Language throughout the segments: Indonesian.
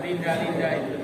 Linda itu.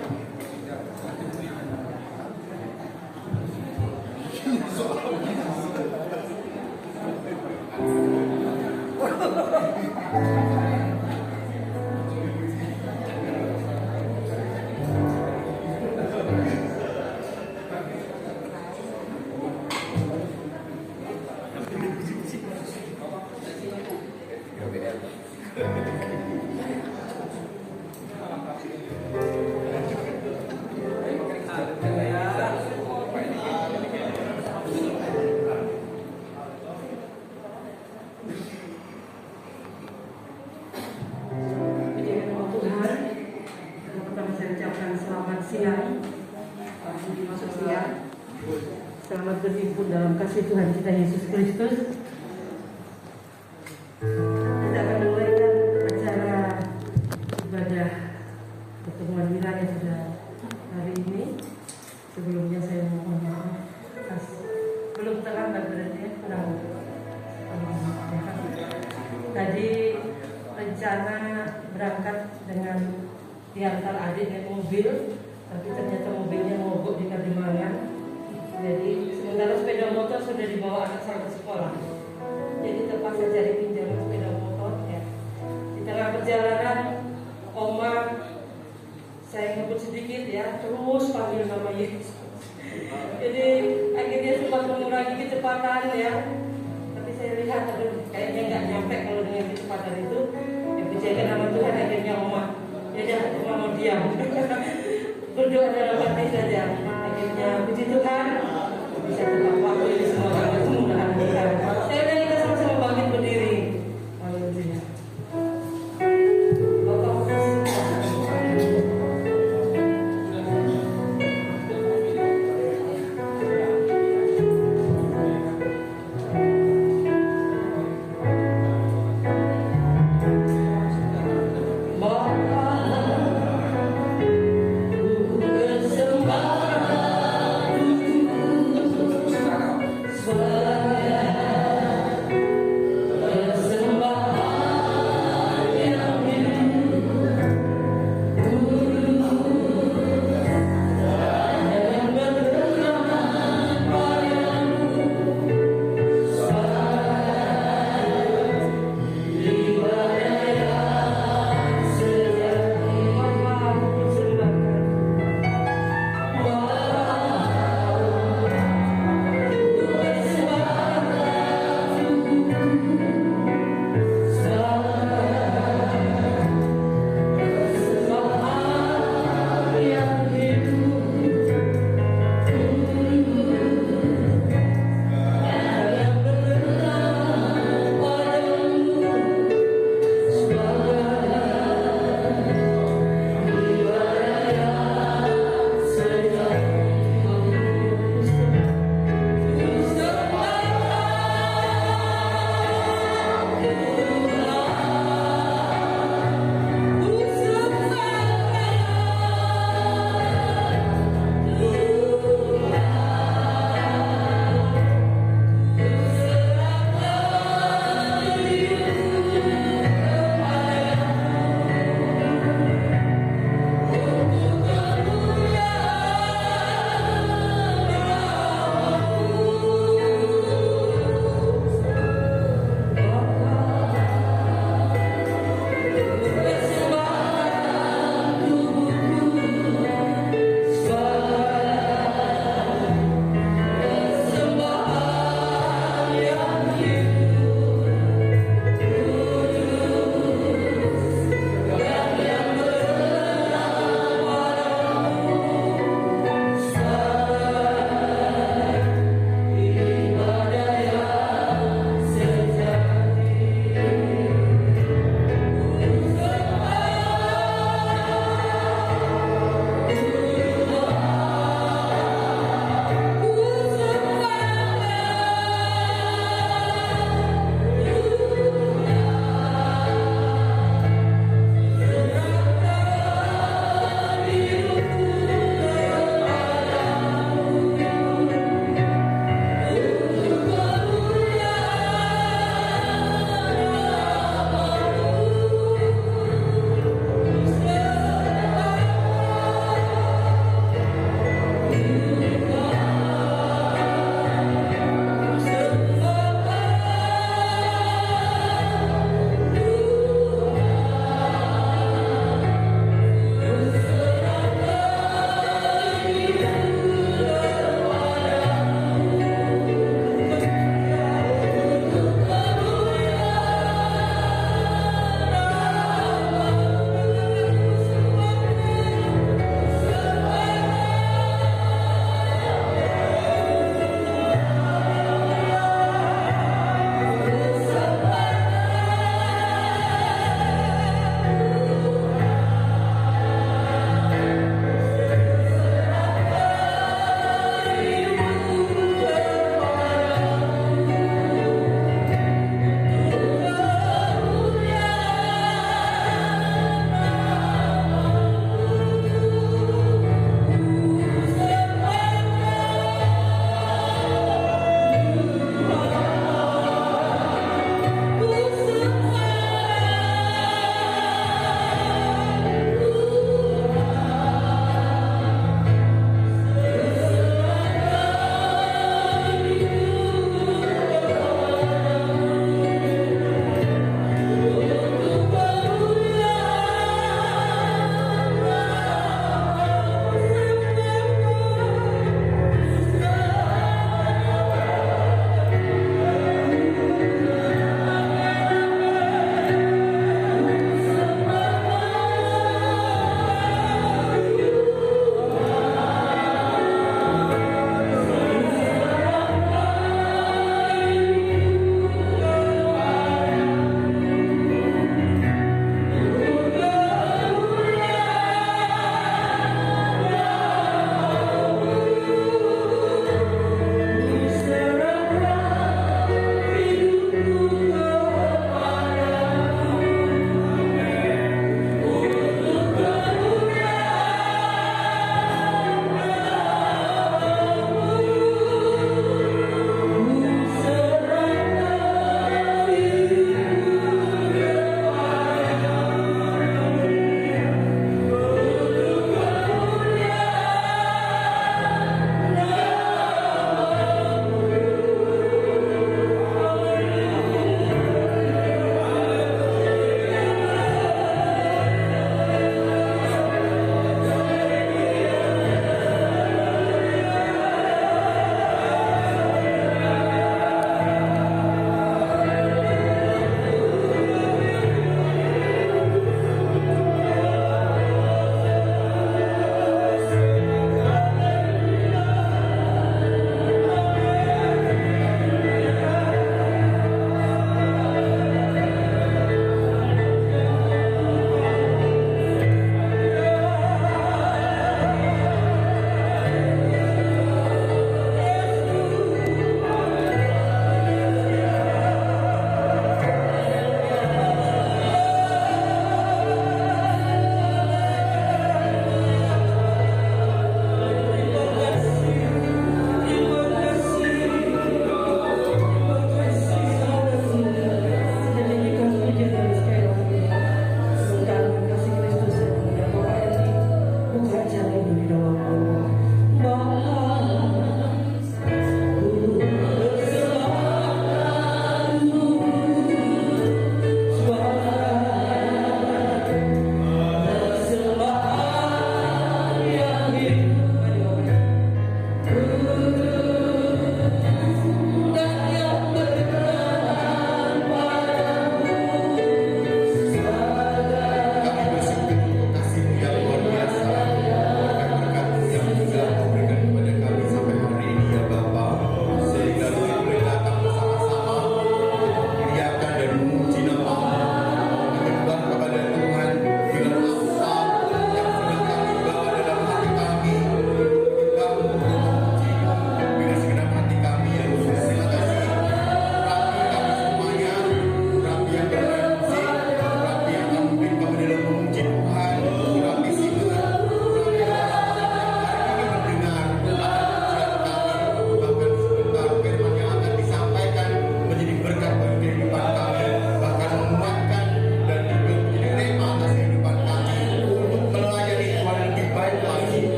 Selamat berhimpun dalam kasih Tuhan kita Yesus Kristus. Kita akan mulaikan acara ibadah pertemuan wilayah pada hari ini. Sebelumnya saya mohon maaf, belum terlambat berarti ya, tadi rencana berangkat dengan diantar adik naik mobil, tapi ternyata mobilnya mogok di Kalimantan. Jadi sementara sepeda motor sudah dibawa anak saya ke sekolah, jadi terpaksa cari pinjaman sepeda motor ya. Di tengah perjalanan Oma saya ngebut sedikit ya, terus panggil nama Yesus. Jadi akhirnya sempat mengurangi kecepatan ya. Tapi saya lihat aduh, kayaknya nggak nyampe kalau dengan kecepatan itu. Ya percayakan nama Tuhan, akhirnya Oma ya Oma mau diam. Berdoa dalam hati saja. Akhirnya puji Tuhan bisa tepat waktu ini semua sangat kemudahan Tuhan. Saya dan kita sama-sama bangkit berdiri. Haleluya. Bapak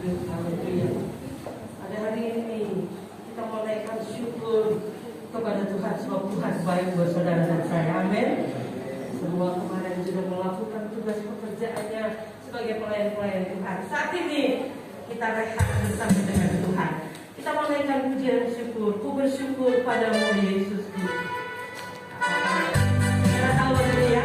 Haleluya. Pada hari ini kita mau naikkan syukur kepada Tuhan sebab Tuhan baik buat saudara dan saya. Amin. Semua kemarin sudah melakukan tugas pekerjaannya sebagai pelayan-pelayan Tuhan. Saat ini kita rehat bersama dengan Tuhan. Kita mau naikkan pujian syukur. Ku bersyukur padamu Yesusku. Kita tahu dulu ya.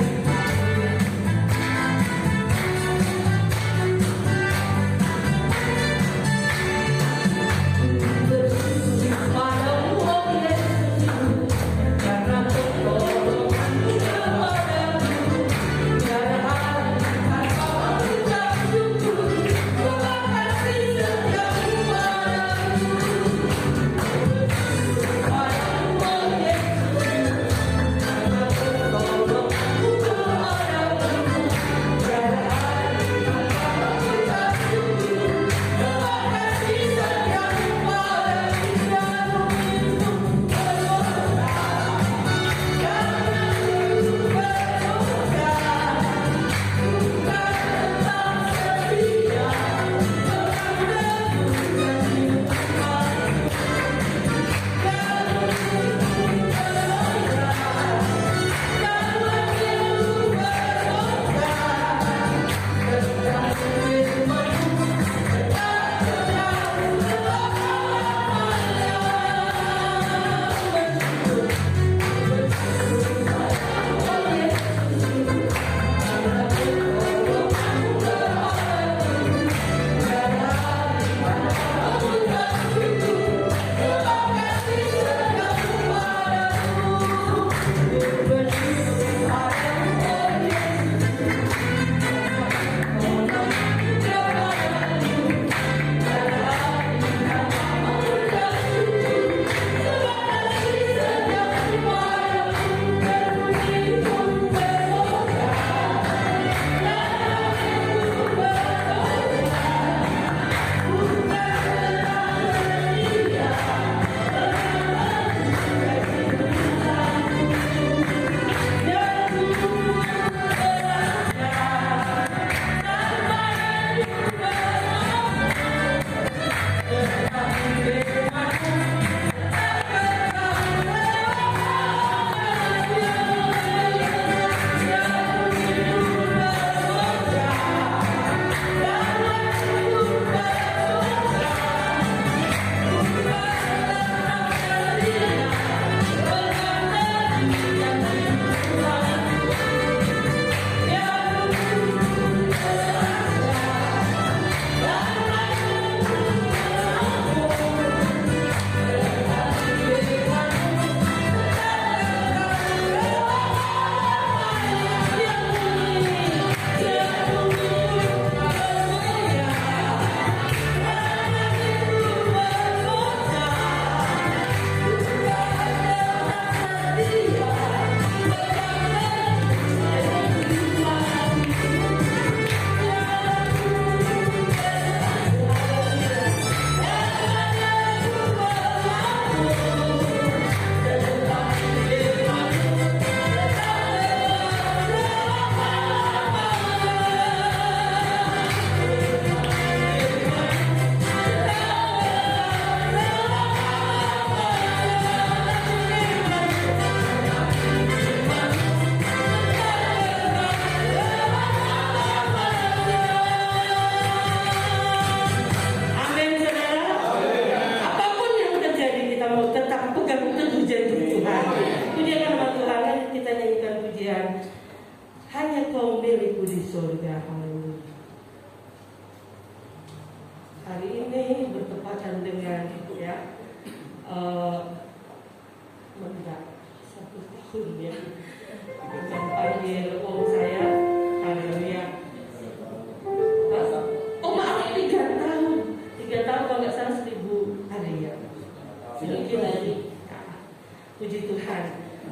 Puji Tuhan.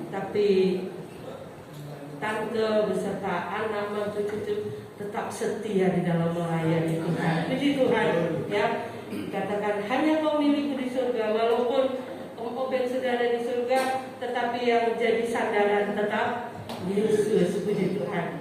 Tapi tante beserta anak mantu cucu tetap setia di dalam melayani Tuhan. Puji Tuhan, ya. Katakan hanya kau milikku di surga, walaupun Obed sudah ada di surga, tetapi yang jadi sandaran tetap Yesus. Puji Tuhan.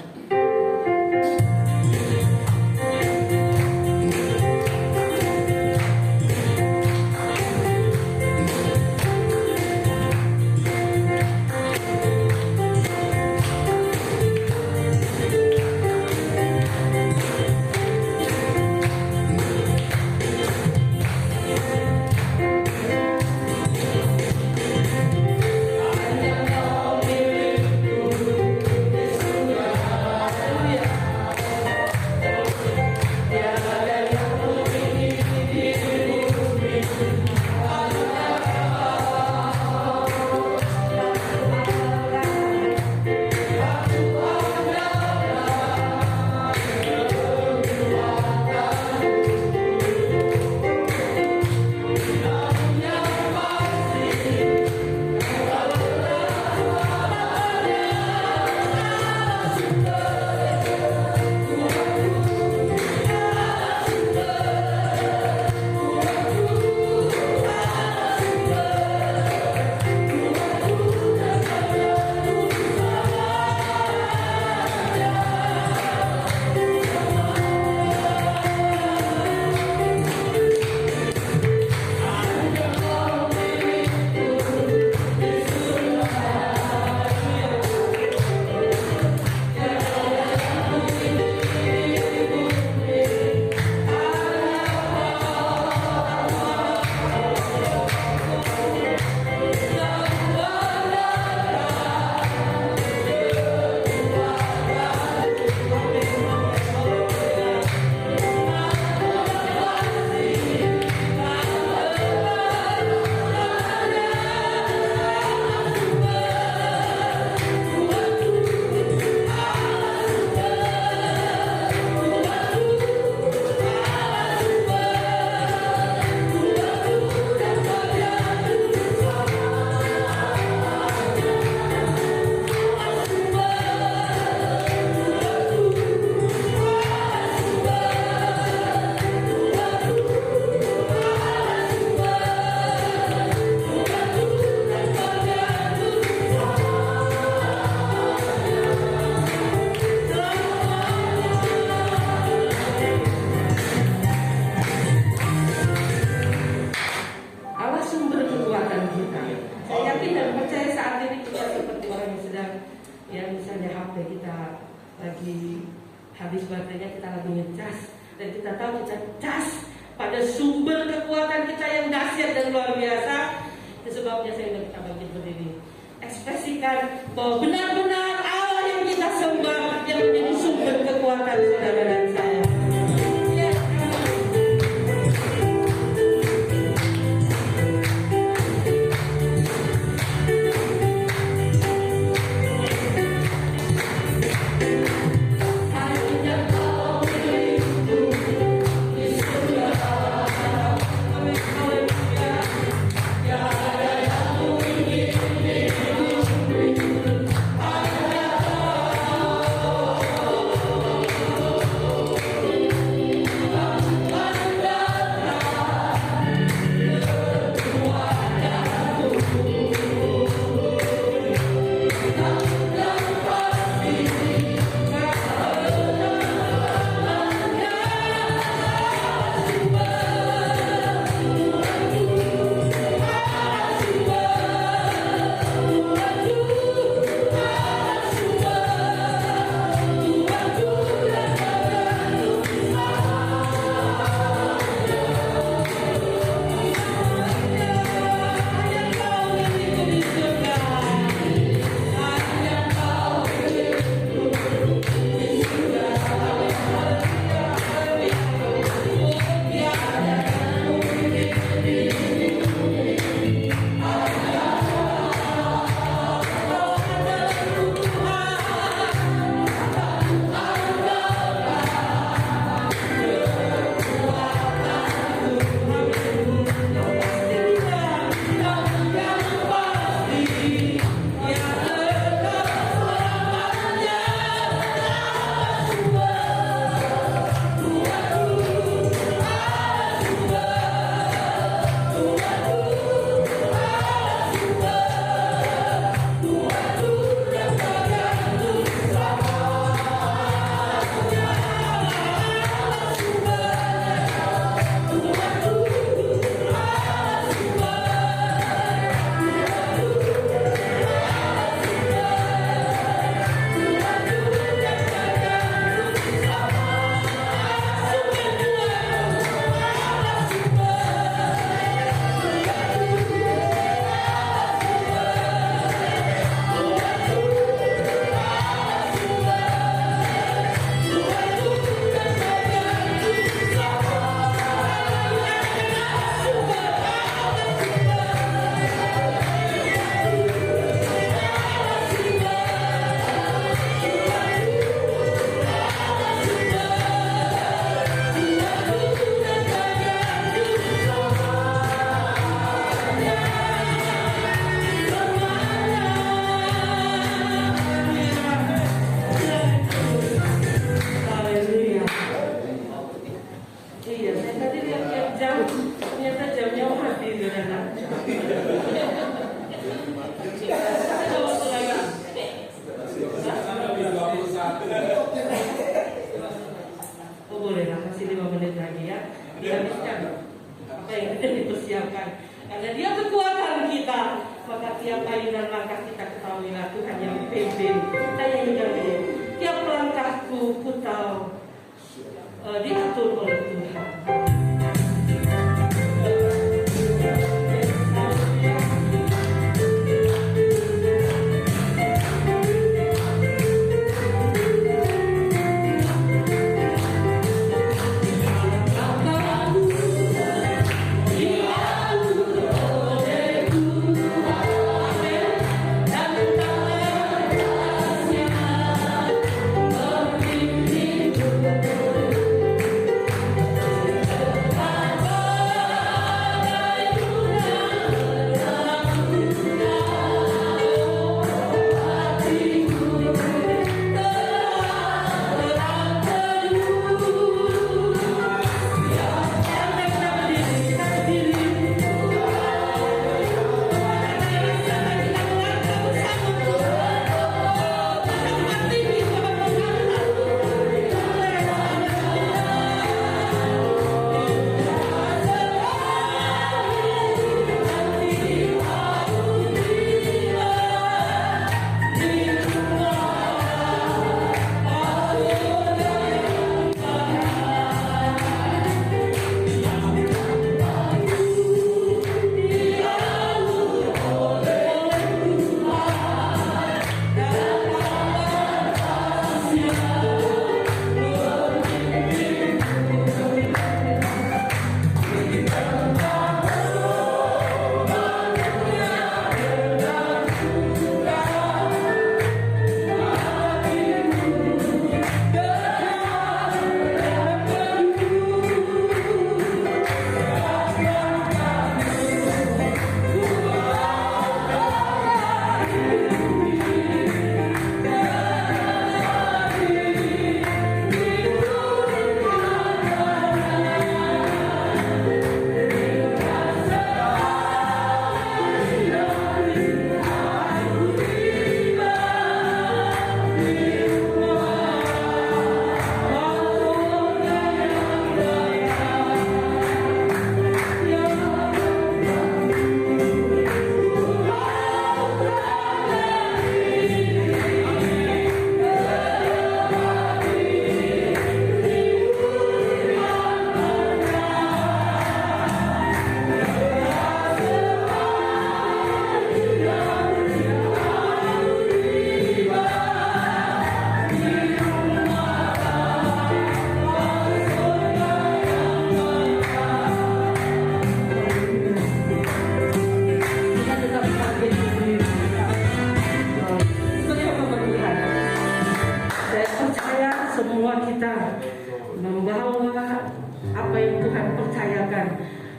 baterainya kita lagi ngecas, dan kita tahu kita cas pada sumber kekuatan kita yang dahsyat dan luar biasa. Itu sebabnya saya ingin kita bangkit berdiri, ekspresikan bahwa benar-benar Allah yang kita sembah yang menjadi sumber kekuatan saudara dan saya. Karena dia kekuatan kita, maka tiap ayunan langkah kita ketahuilah Tuhan yang pimpin. Saya juga dia. Tiap langkahku ku tahu diatur oleh Tuhan.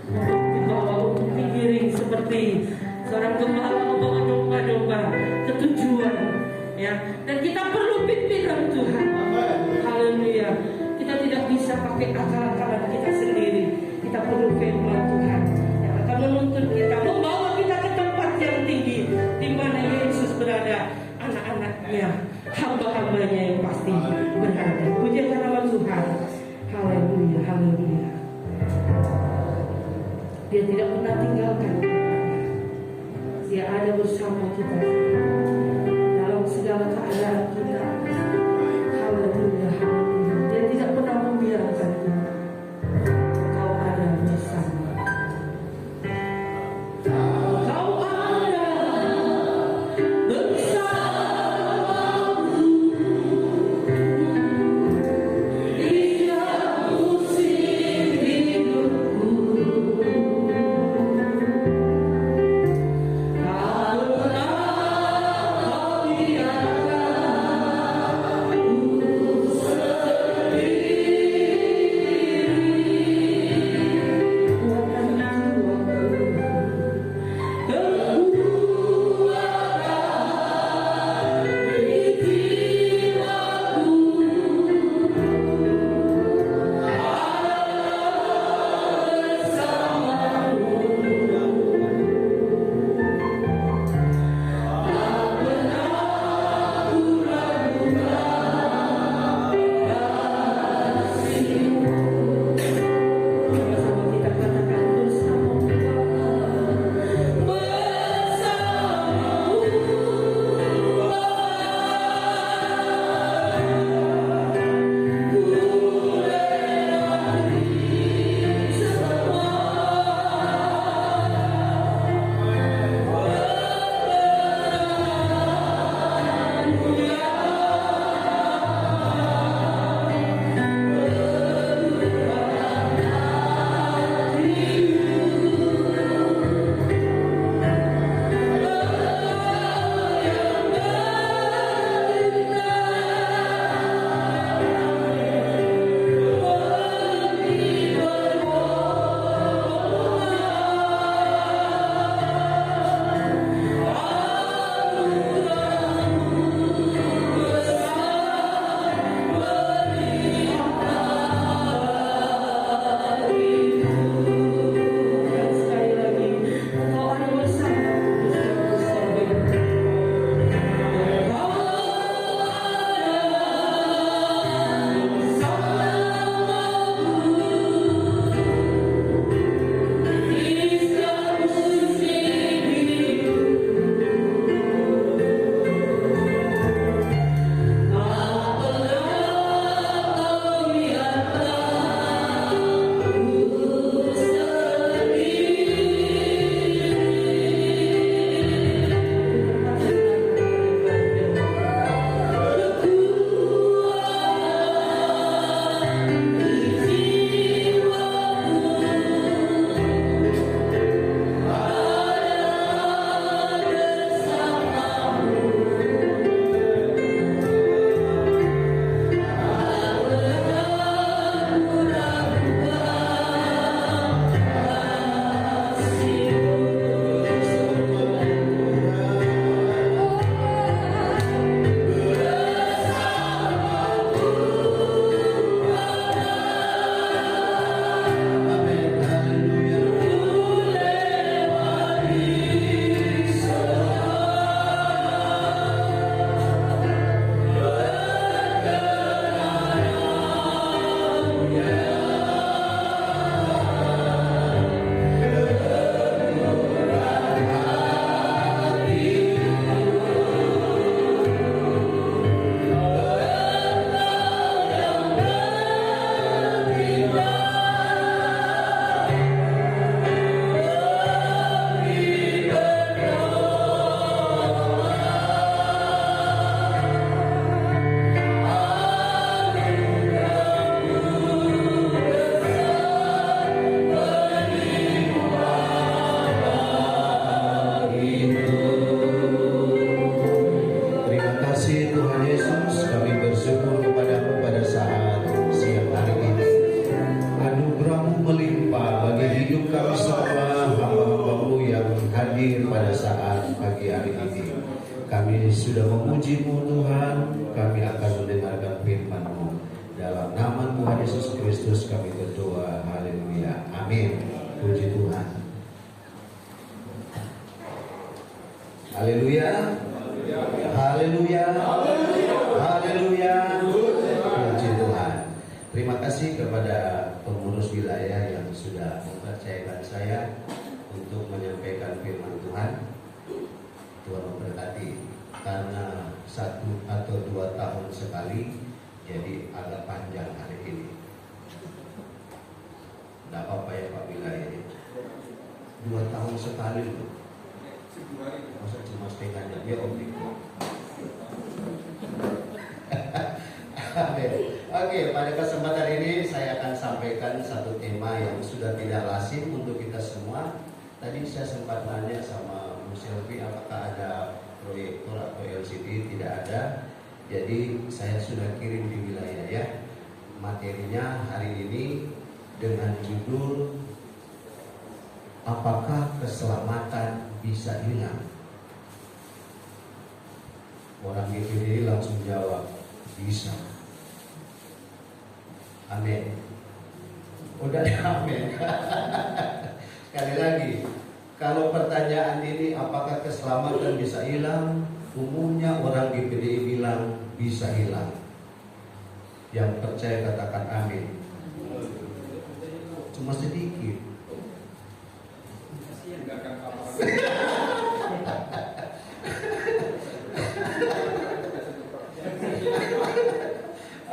untuk dibawa, untuk digiring seperti seorang gembala membawa domba-domba ke tujuan, ya. Dan kita perlu pimpinan Tuhan. Haleluya. Kita tidak bisa pakai akal-akalan kita sendiri. Kita perlu firman Tuhan yang akan menuntun kita, membawa kita ke tempat yang tinggi, di mana Yesus berada, anak-anaknya, hamba-hambanya yang pasti berada. Pujilah nama Tuhan. Haleluya, haleluya. Dia tidak pernah tinggalkan kita. Dia ada bersama kita dalam segala keadaan kita. Haleluya, haleluya. Dia tidak pernah membiarkan kita. Kau ada bersama. Kau ada bersamaku di setiap musim hidupku. Tak pernah kau biarkan sudah memuji-Mu Tuhan, kami akan mendengarkan firman-Mu. Dalam nama Tuhan Yesus Kristus kami berdoa. Haleluya. Amin. Puji Tuhan. Haleluya. Haleluya. Haleluya. Puji Tuhan. Terima kasih kepada pengurus wilayah yang sudah mempercayakan saya untuk menyampaikan firman Tuhan. Tuhan memberkati. Karena 1 atau 2 tahun sekali, jadi agak panjang hari ini. Tidak apa-apa ya Pak wilayah ini. 2 tahun sekali loh. Masa cuma setengah jam ya Om. Oke, pada kesempatan ini saya akan sampaikan satu tema yang sudah tidak lazim untuk kita semua. Tadi saya sempat nanya sama Bu Selvi apakah ada proyektor atau LCD. Tidak ada. Jadi saya sudah kirim di wilayah ya. Materinya hari ini dengan judul apakah keselamatan bisa hilang? Orang GPD langsung jawab, bisa. Amin. Udah amin. Sekali lagi, kalau pertanyaan ini apakah keselamatan bisa hilang? Umumnya orang GPD bilang bisa hilang. Yang percaya katakan amin. Cuma sedikit.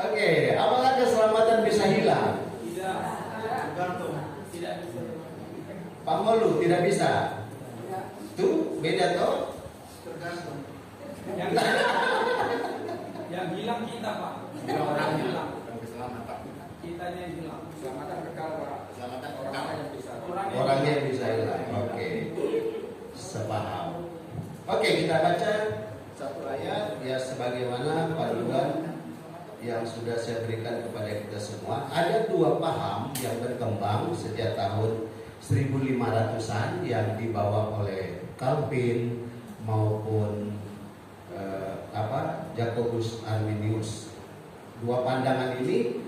Oke, apakah keselamatan bisa hilang? Tidak. Tergantung. Tidak bisa. Pak Molu tidak bisa. Tuh beda toh? Tergantung. Yang hilang kita Pak. Orang hilang. Keselamatan. Kitanya yang hilang. Keselamatan kekal Pak. Keselamatan Orang yang bisa. Orangnya yang bisa hilang. Oke, sepaham. Oke, kita baca satu ayat ya sebagaimana panduan yang sudah saya berikan kepada kita semua. Ada 2 paham yang berkembang sejak tahun 1500-an yang dibawa oleh Calvin maupun Jacobus Arminius. 2 pandangan ini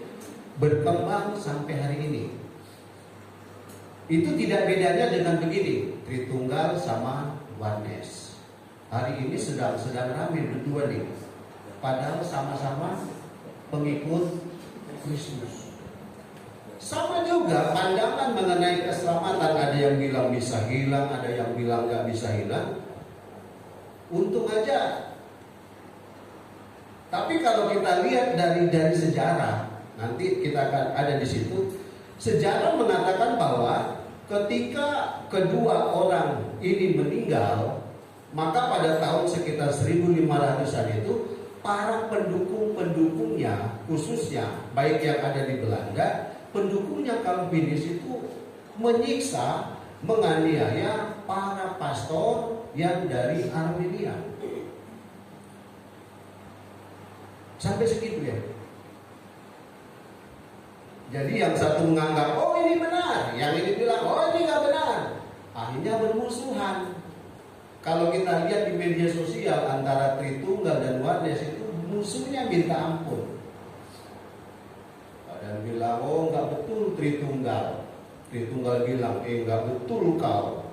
berkembang sampai hari ini. Itu tidak bedanya dengan begini, Tritunggal sama Oneness. Hari ini sedang ramai berdua nih. Padahal sama-sama pengikut Kristus. Sama juga pandangan mengenai keselamatan. Ada yang bilang bisa hilang, ada yang bilang nggak bisa hilang. Untung aja. Tapi kalau kita lihat dari sejarah, nanti kita akan ada di situ. Sejarah mengatakan bahwa ketika kedua orang ini meninggal, maka pada tahun sekitar 1500-an itu para pendukung-pendukungnya, khususnya baik yang ada di Belanda, pendukungnya Calvinis itu menyiksa, menganiaya para pastor yang dari Armenia. Sampai segitu ya. Jadi yang satu menganggap, oh ini benar, yang ini bilang, oh ini nggak benar. Akhirnya bermusuhan. Kalau kita lihat di media sosial antara Tritunggal dan Oneness itu musuhnya minta ampun. Ada yang bilang, oh nggak betul Tritunggal. Tritunggal bilang, nggak betul kau.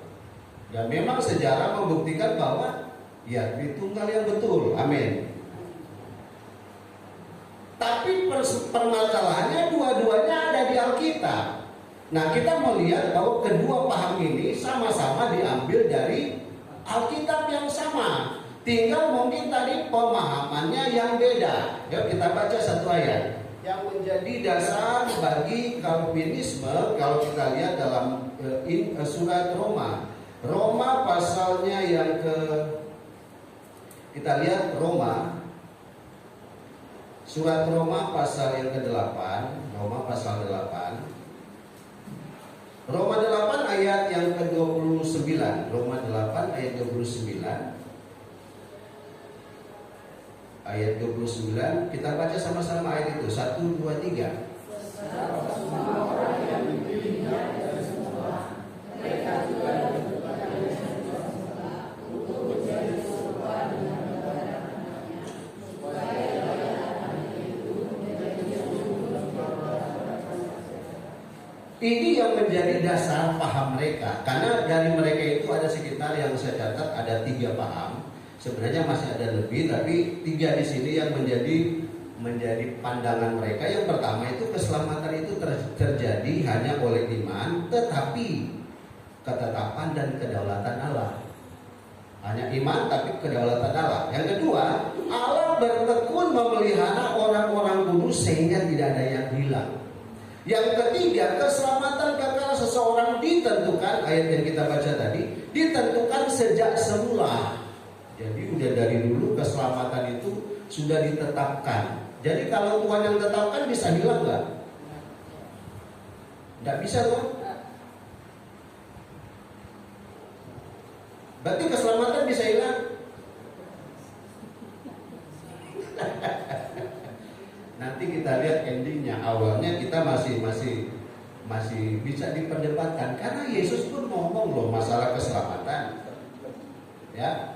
Dan memang sejarah membuktikan bahwa ya Tritunggal yang betul. Amin. Tapi permasalahannya dua-duanya ada di Alkitab. Nah kita melihat bahwa kedua paham ini sama-sama diambil dari Alkitab yang sama. Tinggal mungkin tadi pemahamannya yang beda. Yuk kita baca satu ayat yang menjadi dasar bagi Calvinisme. Kalau kita lihat dalam surat Roma pasalnya yang kita lihat surat Roma pasal yang ke-8, Roma pasal 8. Roma 8 ayat yang ke-29. Roma 8 ayat 29. Ayat 29, kita baca sama-sama ayat itu. 1, 2, 3. Mereka juga Ini yang menjadi dasar paham mereka. Karena dari mereka itu ada sekitar yang saya catat ada 3 paham. Sebenarnya masih ada lebih, tapi 3 di sini yang menjadi pandangan mereka. Yang pertama itu keselamatan itu terjadi hanya oleh iman, tetapi ketetapan dan kedaulatan Allah. Hanya iman tapi kedaulatan Allah. Yang kedua, Allah bertekun memelihara orang-orang kudus sehingga tidak ada yang hilang. Yang ketiga, keselamatan kekal seseorang ditentukan, ayat yang kita baca tadi, ditentukan sejak semula. Jadi udah dari dulu keselamatan itu sudah ditetapkan. Jadi kalau Tuhan yang tetapkan bisa hilang nggak? Nggak bisa tuh. Berarti keselamatan bisa hilang? Nanti kita lihat endingnya. Awalnya kita masih bisa diperdebatkan karena Yesus pun ngomong loh masalah keselamatan. Ya.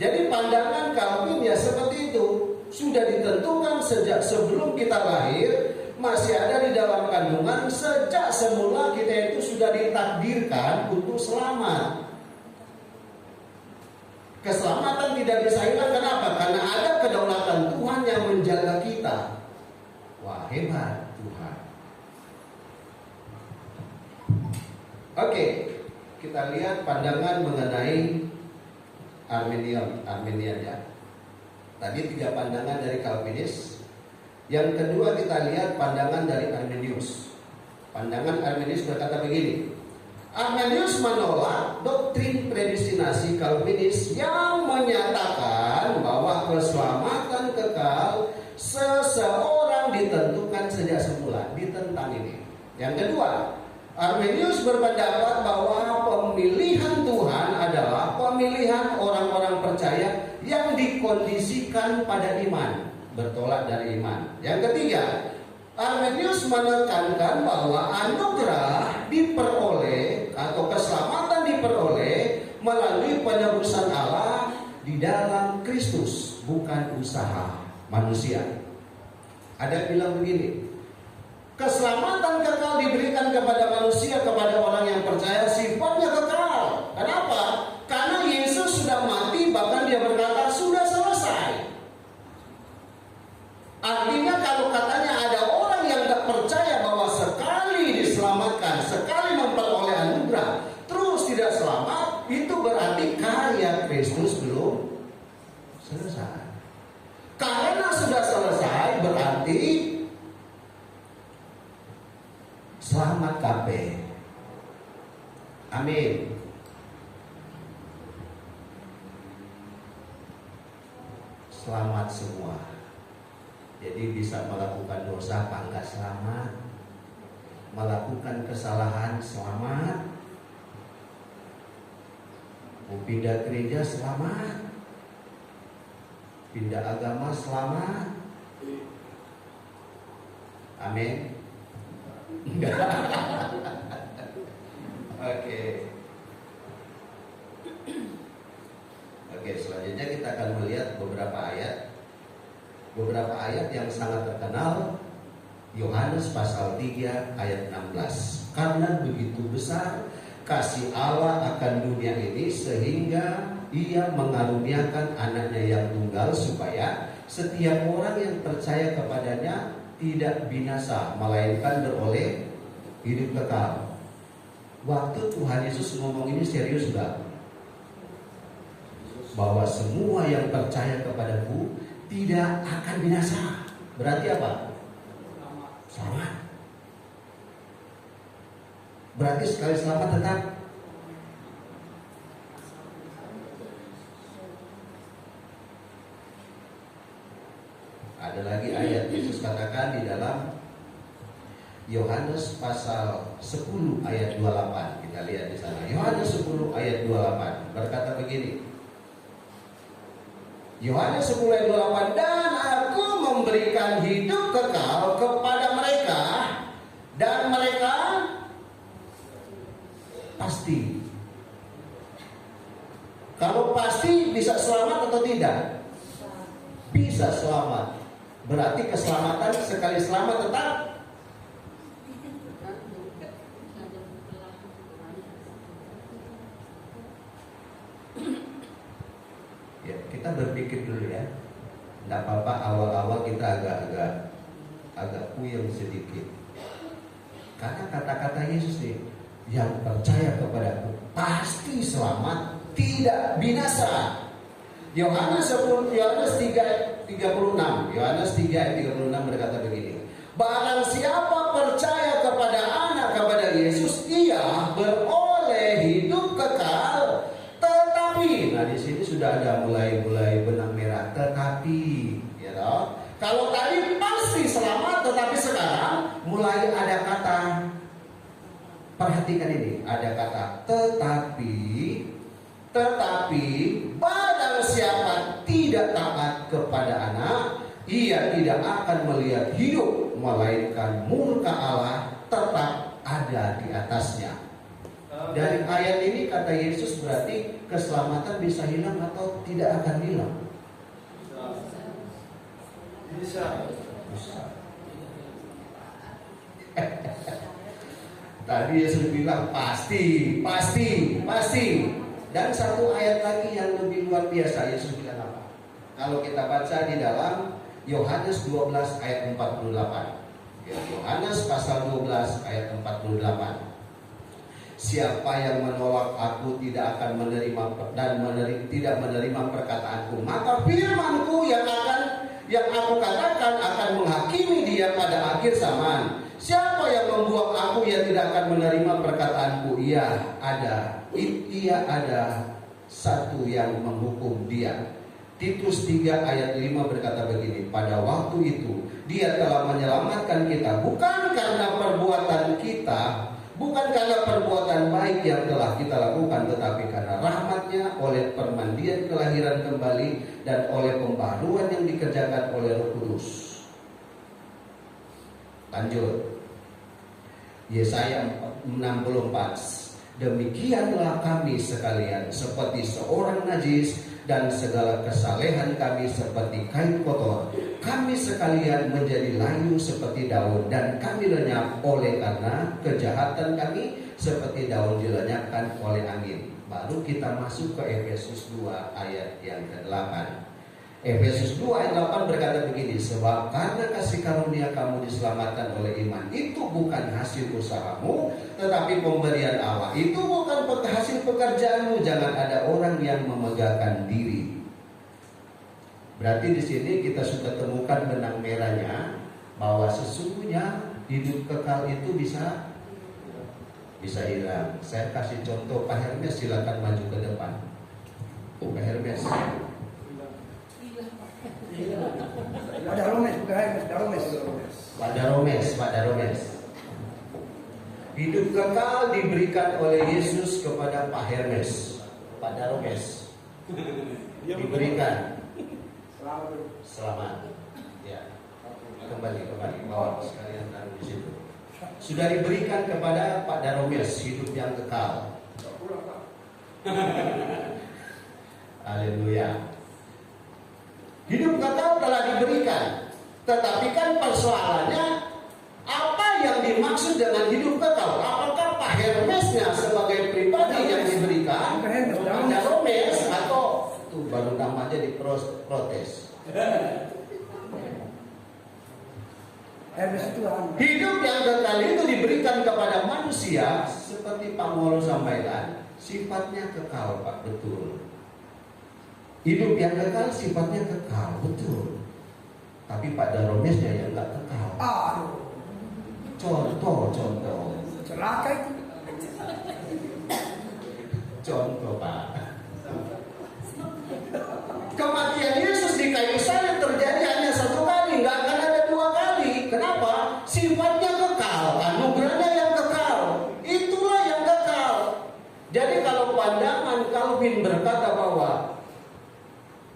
Jadi pandangan Calvin ya seperti itu. Sudah ditentukan sejak sebelum kita lahir, masih ada di dalam kandungan, sejak semula kita itu sudah ditakdirkan untuk selamat. Keselamatan tidak bisa hilang. Kenapa? Karena ada kedaulatan Tuhan yang menjaga kita. Wah, hebat Tuhan. Oke, kita lihat pandangan mengenai Arminian ya. Tadi 3 pandangan dari Calvinis. Yang kedua kita lihat pandangan dari Arminius. Pandangan Arminius berkata begini. Arminius menolak doktrin predestinasi Calvinis yang menyatakan bahwa keselamatan kekal seseorang ditentukan sejak semula. Ditentang ini. Yang kedua, Arminius berpendapat bahwa pemilihan Tuhan adalah pemilihan orang-orang percaya yang dikondisikan pada iman, bertolak dari iman. Yang ketiga, Arminius menekankan bahwa anugerah diperoleh atau keselamatan diperoleh melalui penebusan Allah di dalam Kristus, bukan usaha manusia. Ada yang bilang begini, keselamatan kekal diberikan kepada manusia, kepada orang yang percaya, sifatnya kekal. Kenapa? Karena Yesus sudah mati, bahkan dia berkata sudah selesai. Artinya kalau katanya ada orang yang tak percaya bahwa sekali diselamatkan, sekali memperoleh anugerah, terus tidak selamat, itu berarti karya Kristus belum selesai. Karena sudah selesai berarti selamat kabeh. Amin. Selamat semua. Jadi bisa melakukan dosa pangkat selamat, melakukan kesalahan selamat, mau pindah gereja selamat, pindah agama selamat. Amin. Enggak. Oke, selanjutnya kita akan melihat beberapa ayat yang sangat terkenal. Yohanes pasal 3 ayat 16. Karena begitu besar kasih Allah akan dunia ini sehingga Ia mengaruniakan anaknya yang tunggal supaya setiap orang yang percaya kepadanya tidak binasa, melainkan beroleh hidup kekal. Waktu Tuhan Yesus ngomong ini serius gak? Bahwa semua yang percaya kepadaku tidak akan binasa. Berarti apa? Selamat. Berarti sekali selamat tetap. Ada lagi ayat Yesus katakan di dalam Yohanes pasal 10 ayat 28. Kita lihat di sana. Yohanes 10 ayat 28 berkata begini. Yohanes 10 ayat 28, dan aku memberikan hidup kekal kepada mereka, dan mereka pasti. Kalau pasti bisa selamat atau tidak? Bisa selamat. Berarti keselamatan sekali selamat tetap Tidak apa-apa, awal-awal kita agak puyeng sedikit. Karena kata-kata Yesus nih, yang percaya kepadaku pasti selamat, tidak binasa. Yohanes 3:36 berkata begini, barang siapa percaya kepada anak, kepada Yesus, ia beroleh hidup kekal. Tetapi, nah di sini sudah ada mulai benang merah. Tetapi, ya toh? Kalau tadi pasti selamat, tetapi sekarang mulai ada kata. Perhatikan ini, ada kata tetapi barang siapa tidak taat kepada anak, ia tidak akan melihat hidup, melainkan murka Allah tetap ada di atasnya. Dari ayat ini kata Yesus berarti keselamatan bisa hilang atau tidak akan hilang? Bisa. Tadi Yesus bilang pasti. Dan satu ayat lagi yang lebih luar biasa, Yesus bilang apa? Kalau kita baca di dalam Yohanes 12 ayat 48. Ya, Yohanes pasal 12 ayat 48. Siapa yang menolak aku tidak akan menerima tidak menerima perkataanku, maka firmanku yang aku katakan akan menghakimi dia pada akhir zaman. Siapa yang membuang aku, ia tidak akan menerima perkataanku. Ia ada satu yang menghukum dia. Titus 3 ayat 5 berkata begini, pada waktu itu dia telah menyelamatkan kita bukan karena perbuatan kita, bukan karena perbuatan baik yang telah kita lakukan, tetapi karena rahmatnya, oleh permandian kelahiran kembali dan oleh pembaharuan yang dikerjakan oleh Roh Kudus. Lanjut, Yesaya 64. Demikianlah kami sekalian seperti seorang najis, dan segala kesalehan kami seperti kain kotor. Kami sekalian menjadi layu seperti daun, dan kami lenyap oleh karena kejahatan kami seperti daun dilenyapkan oleh angin. Baru kita masuk ke Efesus 2 ayat yang ke-8. Efesus 2 ayat 8 berkata begini, sebab karena kasih karunia kamu diselamatkan oleh iman, itu bukan hasil usahamu, tetapi pemberian Allah. Itu bukan hasil pekerjaanmu, jangan ada orang yang memegahkan diri. Berarti di sini kita sudah temukan benang merahnya, bahwa sesungguhnya hidup kekal itu bisa hilang. Saya kasih contoh, Pak Hermes silakan maju ke depan. Pak Hermes. Pak Daromes. Hidup kekal diberikan oleh Yesus kepada Pak Hermes. Pak Daromes diberikan. Selamat. Ya. Kembali bawa sekalian taruh di situ. Sudah diberikan kepada Pak Daromes hidup yang kekal. Haleluya. Hidup kekal telah diberikan, tetapi kan persoalannya apa yang dimaksud dengan hidup kekal? Apakah Pak Hermesnya sebagai pribadi yang diberikan, Pak Daromes, atau tuh baru namanya diprotes? Hidup yang kekal itu diberikan kepada manusia, seperti Pak Molo sampaikan, sifatnya kekal, Pak, betul. Hidup yang kekal sifatnya kekal, betul. Tapi Pak Daromesnya yang nggak kekal. Contoh. Celaka itu. Contoh, Pak. Kematian Yesus di kayu salib terjadi hanya satu kali, nggak akan ada dua kali. Kenapa? Sifatnya kekal, anugerahnya yang kekal. Itulah yang kekal. Jadi kalau pandangan Calvin berkata bahwa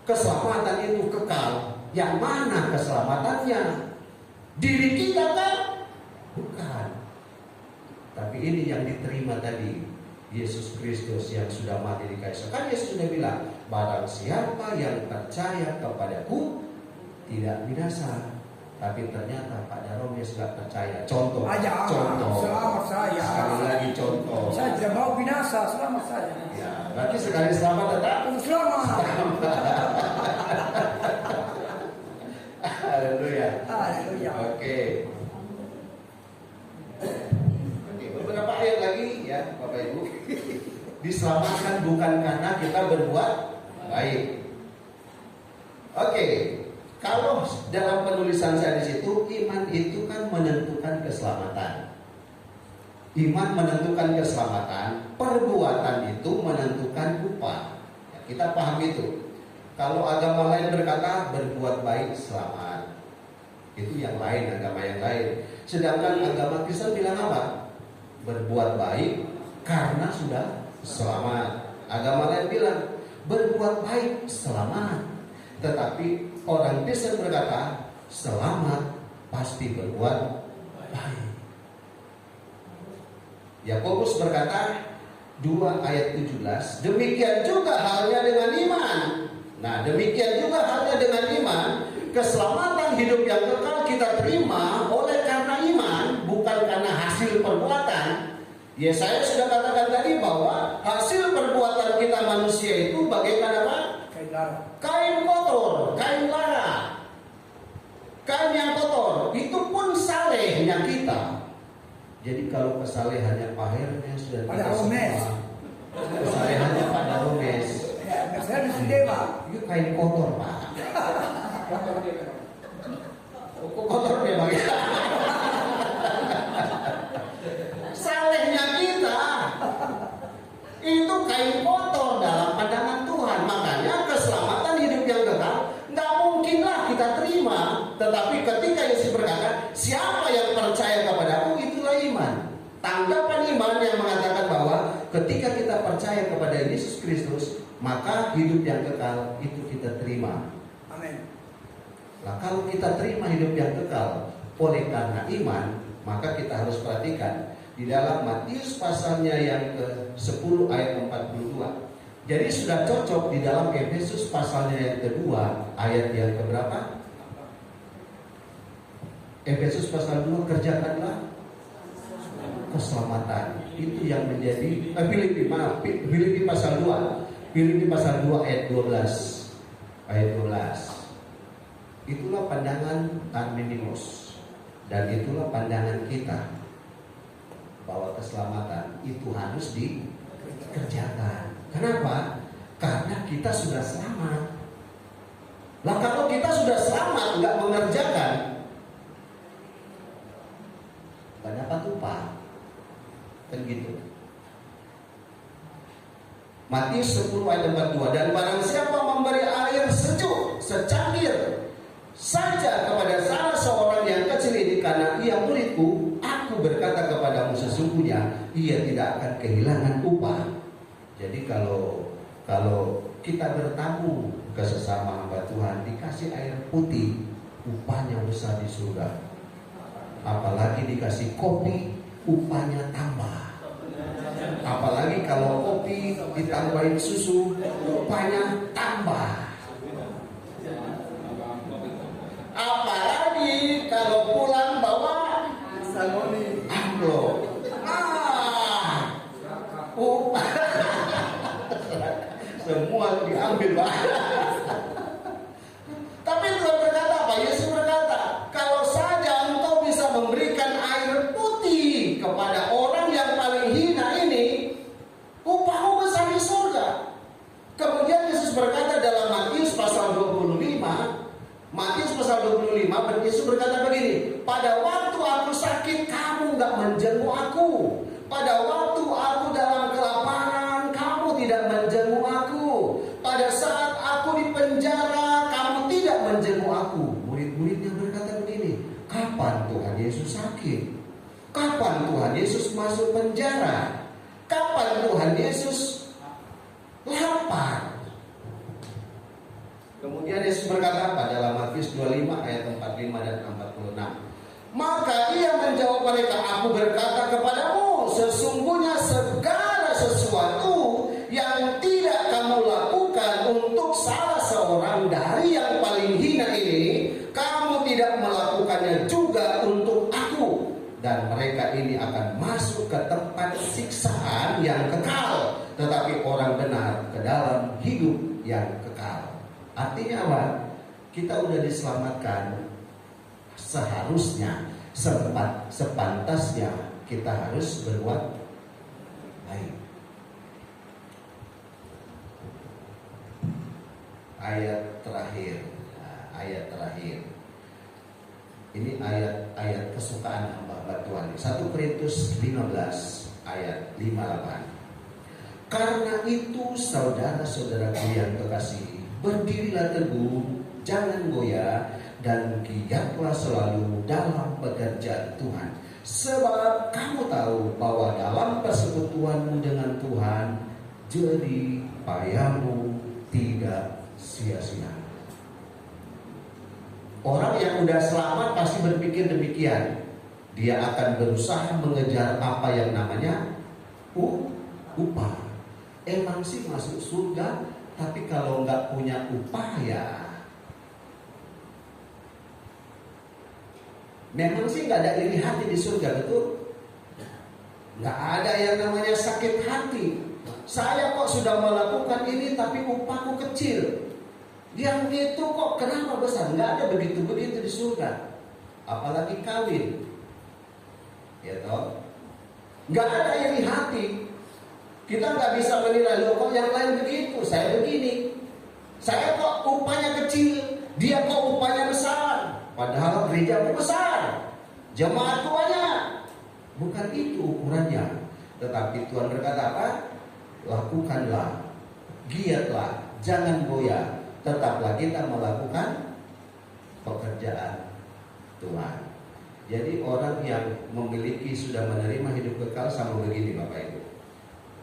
keselamatan itu kekal, yang mana keselamatannya? Diri kita kan? Bukan. Tapi ini yang diterima tadi, Yesus Kristus yang sudah mati di kayu salib. Kan Yesus sudah bilang, barang siapa yang percaya kepadaku tidak binasa. Tapi ternyata Pak Daromes gak percaya. Contoh. Selamat saya. Sekali lagi contoh. Saya tidak mau binasa, selamat saya. Ya, berarti sekali selamat tetap Selamat. Haleluya. Haleluya. Oke. Oke, beberapa ayat lagi ya, Bapak Ibu. Diselamatkan bukan karena kita berbuat baik. Oke, kalau dalam penulisan saya di situ, iman itu kan menentukan keselamatan. Iman menentukan keselamatan, perbuatan itu menentukan upah. Ya, kita paham itu. Kalau agama lain berkata berbuat baik selamat, itu yang lain, agama yang lain. Sedangkan agama Kristen bilang apa? Berbuat baik karena sudah selamat. Agama lain bilang berbuat baik selamat. Tetapi orang Kristen berkata selamat pasti berbuat baik. Yakobus berkata 2 ayat 17, demikian juga halnya dengan iman. Nah, demikian juga halnya dengan iman. Keselamatan hidup yang kekal kita terima oleh karena iman, bukan karena hasil perbuatan. Ya, saya sudah katakan tadi bahwa hasil perbuatan kita manusia itu bagaikan apa? Kain darah. Kain kotor, kain lara. Kain yang kotor, itu pun salehnya kita. Jadi kalau kesalehannya Pak Hermes dan Pada kita Hermes. semua, kesalehannya pada Hermes, Ya, saya di sini, Pak. itu kain kotor, Pak. Kotor memang ya. Salehnya kita itu kain kotor dalam pandangan Tuhan. Makanya keselamatan hidup yang kekal nggak mungkinlah kita terima. Tetapi ketika Yesus berkata, siapa yang percaya kepadaku itulah iman. Tanggapan iman yang mengatakan bahwa ketika kita percaya kepada Yesus Kristus, maka hidup yang kekal itu kita terima. Amin. Nah, kalau kita terima hidup yang kekal oleh karena iman, maka kita harus perhatikan di dalam Matius pasalnya yang ke-10 ayat 42. Jadi sudah cocok di dalam Efesus pasalnya yang kedua ayat yang keberapa? Efesus pasal 2, kerjakanlah keselamatan. Itu yang menjadi Filipi pasal 2. Filipi pasal 2 ayat 12. Ayat 12. Itulah pandangan Arminius dan itulah pandangan kita bahwa keselamatan itu harus dikerjakan. Kenapa? Karena kita sudah selamat. Lah kalau kita sudah selamat nggak mengerjakan, nggak dapat upah. Kan gitu. Matius 10 ayat 42, dan barang siapa memberi air sejuk secangkir saja kepada salah seorang yang kecil ini karena ia muridku, aku berkata kepadamu sesungguhnya ia tidak akan kehilangan upah. Jadi kalau kita bertamu ke sesama hamba Tuhan dikasih air putih, upahnya besar di surga. Apalagi dikasih kopi, upahnya tambah. Apalagi kalau kopi ditambahin susu, upahnya tambah. Apalagi kalau pulang bawa amplop. Upah semua diambil, Pak. Tapi Tuhan berkata apa? Yesus berkata, kalau saja engkau bisa memberikan air putih kepada orang yang paling hina ini, upahmu besar di surga. Kemudian Yesus berkata dalam Matius pasal 25, Yesus berkata begini, pada waktu aku sakit kamu gak menjenguk aku. Pada waktu aku dalam kelaparan kamu tidak menjenguk aku. Pada saat aku di penjara kamu tidak menjenguk aku. Murid-muridnya berkata begini, kapan Tuhan Yesus sakit? Kapan Tuhan Yesus masuk penjara? Kapan Tuhan Yesus lapar? Kemudian Yesus berkata apa dalam Matius 25 ayat 45 dan 46. Maka ia menjawab mereka, aku berkata kepadamu, sesungguhnya segala sesuatu yang tidak kamu lakukan untuk salah seorang dari yang paling hina ini, kamu tidak melakukannya juga untuk aku. Dan mereka ini akan masuk ke tempat siksaan yang kekal, tetapi orang benar ke dalam hidup yang kekal. Artinya apa? Kita udah diselamatkan, seharusnya, sepantasnya kita harus berbuat baik. Ayat terakhir. Ini ayat kesukaan hamba Tuhan. 1 Korintus 15 ayat 58. Karena itu saudara-saudaraku yang terkasih, berdirilah teguh, jangan goyah, dan giatlah selalu dalam pekerjaan Tuhan. Sebab kamu tahu bahwa dalam persekutuanmu dengan Tuhan, jerih payahmu tidak sia-sia. Orang yang udah selamat pasti berpikir demikian. Dia akan berusaha mengejar apa yang namanya upah. Emang sih masuk surga, tapi kalau nggak punya upah ya memang sih nggak ada iri hati di surga, betul? Nggak ada yang namanya sakit hati. Saya kok sudah melakukan ini tapi upahku kecil. Yang itu kok kenapa besar? Nggak ada begitu-begitu di surga. Apalagi kawin, ya toh? Nggak ada iri hati. Kita nggak bisa menilai, loh kok yang lain begitu, saya begini. Saya kok upahnya kecil, dia kok upahnya besar. Padahal gereja besar, jemaat banyak. Bukan itu ukurannya. Tetapi Tuhan berkata apa? Lakukanlah, giatlah, jangan goyah. Tetaplah kita melakukan pekerjaan Tuhan. Jadi orang yang memiliki sudah menerima hidup kekal sama begini Bapak Ibu.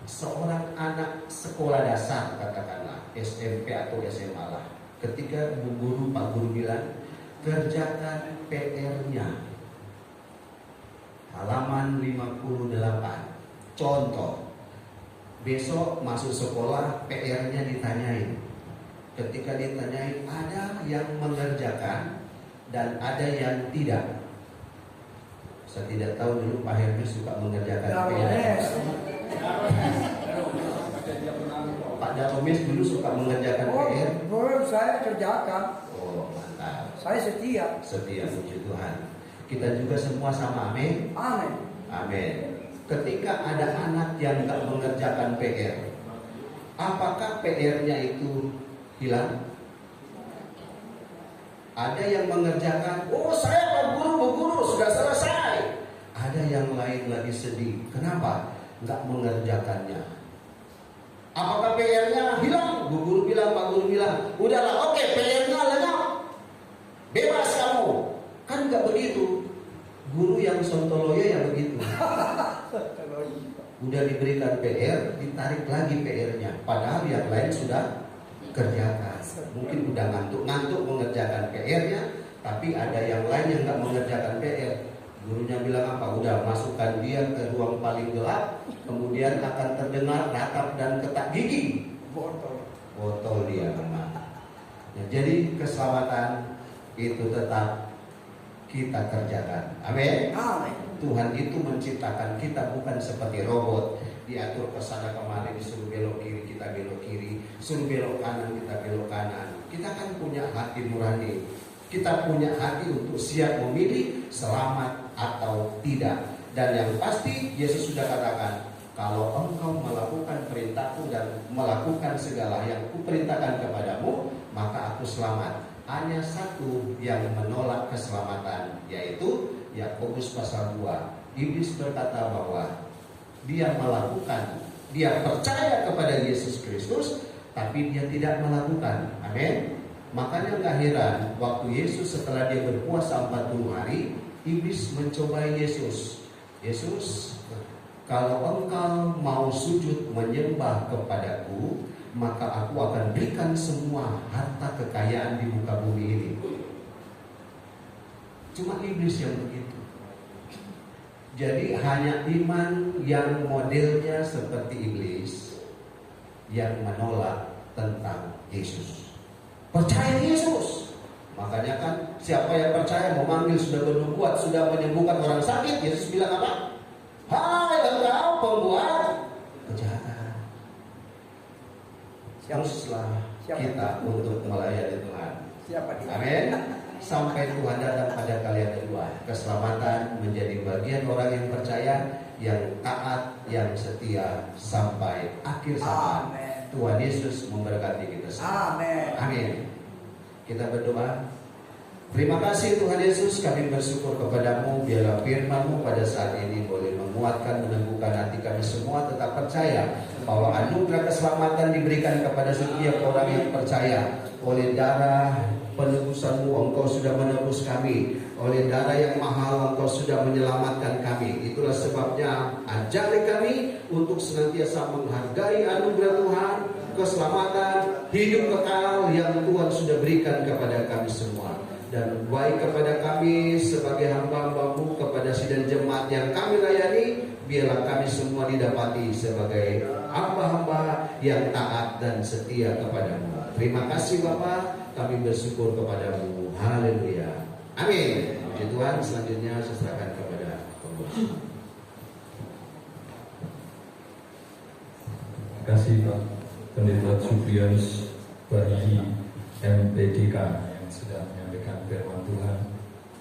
Seorang anak sekolah dasar katakanlah SMP atau SMA lah, ketika Pak guru bilang kerjakan PR-nya halaman 58. Contoh, besok masuk sekolah PR-nya ditanyain. Ketika ditanyain, ada yang mengerjakan dan ada yang tidak. Saya tidak tahu dulu Pak Hermes suka mengerjakan PR. Pak Daromis dulu suka mengerjakan PR. Boleh saya kerjakan. Oh mantap. Saya setia. Setia, puji Tuhan. Kita juga semua sama, amin. Amin. Amin. Ketika ada anak yang tak mengerjakan PR, apakah PR-nya itu hilang? Ada yang mengerjakan, oh saya Pak Guru sudah selesai. Ada yang lain lagi sedih. Kenapa? Nggak mengerjakannya. Apakah PR-nya hilang? Bu Guru bilang, Pak Guru bilang, udahlah oke PR-nya lenyap, bebas kamu. Kan nggak begitu. Guru yang sontoloyo ya begitu. Udah diberikan PR, ditarik lagi PR-nya. Padahal yang lain sudah kerjakan. Mungkin udah ngantuk mengerjakan PR-nya, tapi ada yang lain yang nggak mengerjakan PR. Gurunya bilang apa? Udah masukkan dia ke ruang paling gelap, kemudian akan terdengar ratap dan ketak gigi. Botol dia memang. Nah, jadi keselamatan itu tetap kita kerjakan. Amin. Amin. Tuhan itu menciptakan kita bukan seperti robot, diatur ke sana kemari, disuruh belok kiri kita belok kiri, suruh belok kanan kita belok kanan. Kita kan punya hati nurani. Kita punya hati untuk siap memilih selamat atau tidak. Dan yang pasti Yesus sudah katakan, kalau engkau melakukan perintahku dan melakukan segala yang kuperintahkan kepadamu, maka aku selamat. Hanya satu yang menolak keselamatan, yaitu Yakobus pasal 2. Iblis berkata bahwa dia percaya kepada Yesus Kristus, tapi dia tidak melakukan. Amin. Makanya gak heran waktu Yesus setelah dia berpuasa 40 hari, iblis mencobai Yesus. Yesus, kalau engkau mau sujud menyembah kepadaku, maka aku akan berikan semua harta kekayaan di muka bumi ini. Cuma iblis yang begitu. Jadi hanya iman yang modelnya seperti iblis yang menolak tentang Yesus. Percaya Yesus. Makanya kan siapa yang percaya memanggil sudah bernubuat, sudah menyembuhkan orang sakit. Yesus bilang apa? Hai engkau pembuat kejahatan. Teruslah kita untuk melayani Tuhan. Siapa dia? Amin. sampai Tuhan datang pada kalian kedua. Keselamatan menjadi bagian orang yang percaya, yang taat, yang setia sampai akhir zaman. Amin. Tuhan Yesus memberkati kita semua. Amin. Amin. Kita berdoa. Terima kasih Tuhan Yesus, kami bersyukur kepadamu. Biarlah firman-Mu pada saat ini boleh menguatkan, meneguhkan hati kami semua tetap percaya bahwa anugerah keselamatan diberikan kepada setiap orang yang percaya. Oleh darah penebusan-Mu Engkau sudah menebus kami. Oleh darah yang mahal Engkau sudah menyelamatkan kami. Itulah sebabnya ajari kami untuk senantiasa menghargai anugerah Tuhan, keselamatan, hidup kekal yang Tuhan sudah berikan kepada kami semua. Dan baik kepada kami sebagai hamba-hamba-Mu, kepada sidang jemaat yang kami layani, biarlah kami semua didapati sebagai hamba-hamba yang taat dan setia kepada-Mu. Terima kasih Bapa, kami bersyukur kepada-Mu. Haleluya. Amin. Puji Tuhan. Selanjutnya saya serahkan kepada pengurus. Terima kasih Pak Pendeta Supriyanus Bagi MPDK yang sudah menyampaikan firman Tuhan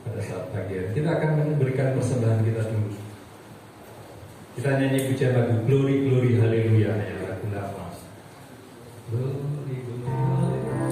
pada saat pagi hari. Kita akan memberikan persembahan kita dulu. Kita nyanyi pujian lagu Glory Glory Haleluya yang lagu lama. Glory Glory Haleluya.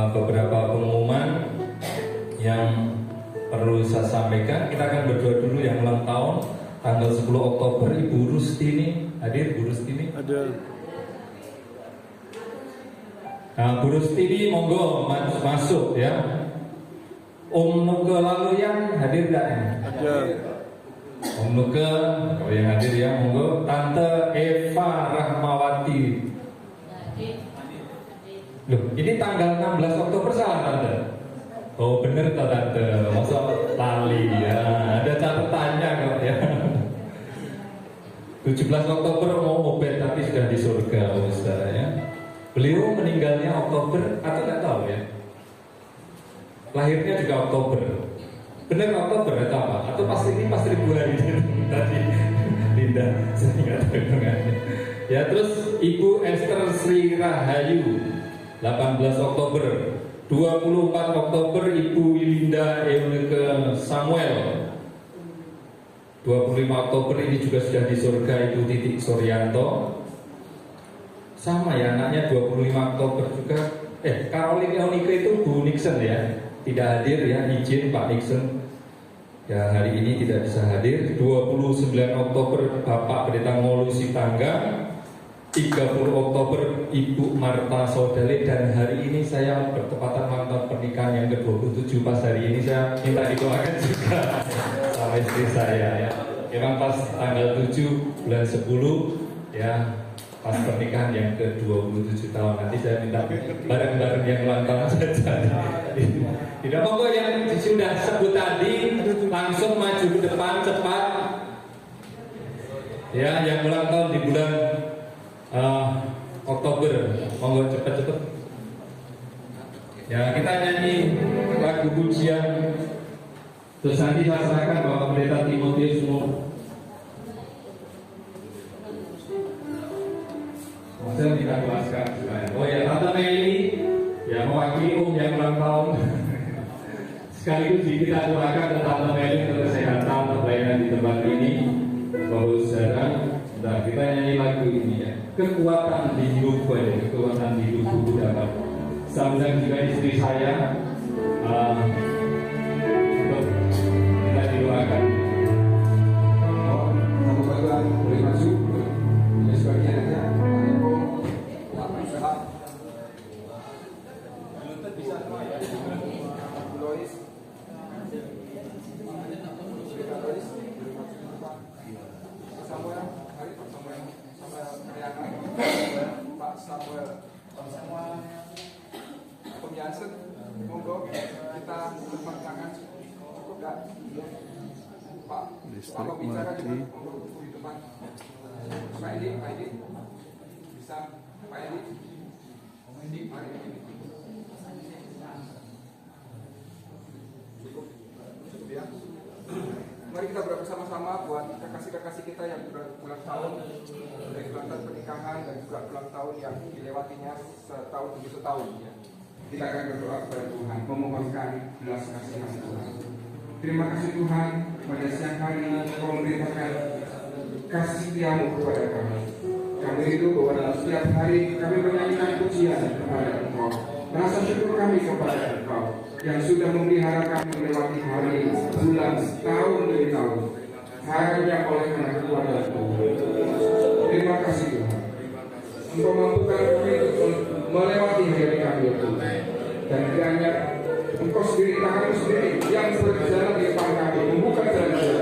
Beberapa pengumuman yang perlu saya sampaikan. Kita akan berdoa dulu yang ulang tahun tanggal 10 Oktober. Ibu Rustini hadir. Bu Rustini ada. Nah, Bu Rustini monggo masuk ya. Om Nuke Laluyan hadir nggak? Ada. Om Nuke, kalau yang hadir ya monggo. Tante Eva Rahmawati. Loh, ini tanggal 16 Oktober salah Tante? Oh bener toh Tante, masa lali ya, ada catatannya kok ya. 17 Oktober mau obet tapi sudah di surga saudara ya. Beliau meninggalnya Oktober atau nggak tahu ya? Lahirnya juga Oktober. Bener Oktober atau apa? Atau pas ini pas 1000 hari tadi Linda, saya nggak tahu hitungannya. Ya terus Ibu Esther Sri Rahayu 18 Oktober, 24 Oktober Ibu Linda Eulike Samuel, 25 Oktober ini juga sudah di surga Ibu Titik Suryanto. Sama ya anaknya 25 Oktober juga. Caroline Eunike itu Bu Nixon ya, tidak hadir ya, izin Pak Nixon ya hari ini tidak bisa hadir. 29 Oktober Bapak Pendeta Ngolu Sitangga, 30 Oktober Ibu Marta Saudale, dan hari ini saya bertepatan ulang tahun pernikahan yang ke-27. Pas hari ini saya minta didoakan juga sama istri saya ya. Memang pas tanggal 7 bulan 10 ya, pas pernikahan yang ke-27 tahun. Nanti saya minta bareng-bareng yang ulang tahun saja. Tidak monggo yang sudah sebut tadi langsung maju ke depan cepat. Ya, yang ulang tahun di bulan Oktober, monggo cepet-cepet. Ya, kita nyanyi lagu pujian. Terus nanti saya serahkan Bapak Pendeta Timotius mau. Saya tidak jelaskan. Oh ya, Tante Meli yang mewakili yang ulang tahun. Sekaligus kita doakan ke Tante Meli untuk kesehatan pelayanan di tempat ini. Bapak Saudara, nah, kita nyanyi lagu ini ya. Kekuatan di hidupku ya, kekuatan di hidupku dapat. Sambil juga istri saya untuk kita didoakan. Oh, satu bagian boleh masuk. Ini sebagian aja. Pak sehat. Lois. Samuel, hari Pak Samuel, Pak Samuel, Om Jansen, monggo kita lempar tangan cukup dah. Pak bicara juga monggo di depan. Pak Edi bisa, Pak Edi, mari. Cukup ya. Mari kita bersama-sama buat kekasih-kekasih kita yang ulang tahun dari ulang tahun pernikahan dan juga ulang tahun yang dilewatinya setahun demi setahun ya. Kita akan berdoa kepada Tuhan, memohonkan belas kasihan Tuhan. Terima kasih Tuhan, pada siang hari Kau memberitakan kasih setiamu kepada kami. Kami rindu bahwa dalam setiap hari kami menyanyikan pujian kepada Engkau. Rasa syukur kami kepada Engkau yang sudah memelihara kami melewati hari, bulan, tahun demi tahun. Hanya oleh karena kekuatan-Mu. Terima kasih Tuhan. Engkau mampukan kami untuk melewati hari kami itu. Dan kiranya Engkau sendiri, tangan-Mu sendiri yang berjalan di depan kami, membuka jalan-jalan